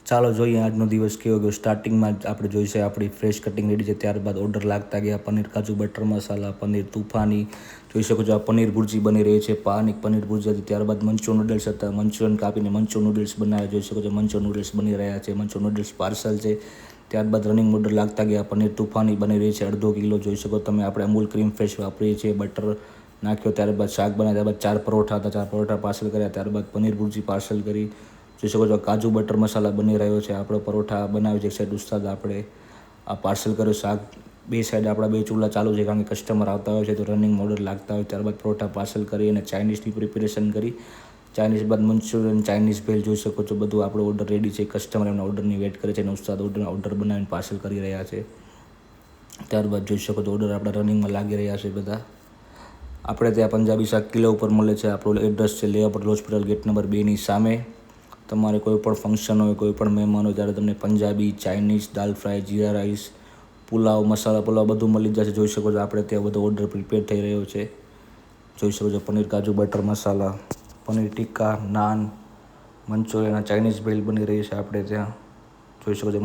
ચાલો જોઈએ આજનો દિવસ કેવો ગયો। સ્ટાર્ટિંગમાં જ આપણે જોઈશે આપણી ફ્રેશ કટિંગ રેડી છે, ત્યારબાદ ઓર્ડર લાગતા ગયા પનીર કાજુ બટર મસાલા, પનીર તૂફાની, જોઈ શકો છો આ પનીર ભુરજી બની રહી છે, પનીર ભુરજી હતી, ત્યારબાદ મંચુરિયન નૂડલ્સ હતા, મંચુરિયન કાપીને મંચુરિયન નૂડલ્સ બનાવ્યા, જોઈ શકો છો મંચુરિયન નૂડલ્સ બની રહ્યા છે, મંચુરિયન નૂડલ્સ પાર્સલ છે। ત્યારબાદ રનિંગ ઓર્ડર લાગતા ગયા પનીર તૂફાની બની રહી છે 1/2 કિલો, જોઈ શકો તમે આપણે અમૂલ ક્રીમ ફ્રેશ વાપરીએ છીએ, બટર નાખ્યો, ત્યારબાદ શાક બનાવ્યા, ત્યારબાદ 4 પરોઠા હતા, 4 પરોઠા પાર્સલ કર્યા, ત્યારબાદ પનીર ભુરજી પાર્સલ કરી, જોઈ શકો છો કાજુ બટર મસાલા બની રહ્યો છે, આપણો પરોઠા બનાવ્યો છે, એક સાઈડ ઉસ્તાદ આપણે આ પાર્સલ કર્યો, શાક બે સાઈડ આપણા બે ચૂલા ચાલુ છે, કારણ કે કસ્ટમર આવતા હોય છે તો રનિંગ ઓર્ડર લાગતા હોય। ત્યારબાદ પરોઠા પાર્સલ કરી અને ચાઇનીઝની પ્રિપેરેશન કરી, ચાઇનીઝ બાદ મંચુરિયન, ચાઇનીઝ ભેલ, જોઈ શકો છો બધું આપણો ઓર્ડર રેડી છે, કસ્ટમર એમના ઓર્ડરની વેટ કરે છે અને ઉસ્તાદ ઓર્ડર બનાવીને પાર્સલ કરી રહ્યા છે। ત્યારબાદ જોઈ શકો છો ઓર્ડર આપણા રનિંગમાં લાગી રહ્યા છે બધા। આપણે ત્યાં પંજાબી શાક કિલો ઉપર મળે છે, આપણું એડ્રેસ છે લેવા પટેલ હોસ્પિટલ ગેટ નંબર 2ની સામે। તમારે કોઈ પણ ફંક્શન હોય, કોઈ પણ મહેમાન હોય ત્યારે તમને પંજાબી, ચાઇનીઝ, દાલ ફ્રાય, જીરા રાઈસ, પુલાવ, મસાલા પુલાવ બધું મળી જશે। જોઈ શકો છો આપણે ત્યાં બધો ઓર્ડર પ્રિપેર થઈ રહ્યો છે, જોઈ શકો છો પનીર કાજુ બટર મસાલા, પનીર ટિક્કા, નાન, મંચુરિયન, ચાઇનીઝ ભેલ બની રહી છે આપણે ત્યાં, જોઈ શકો છો।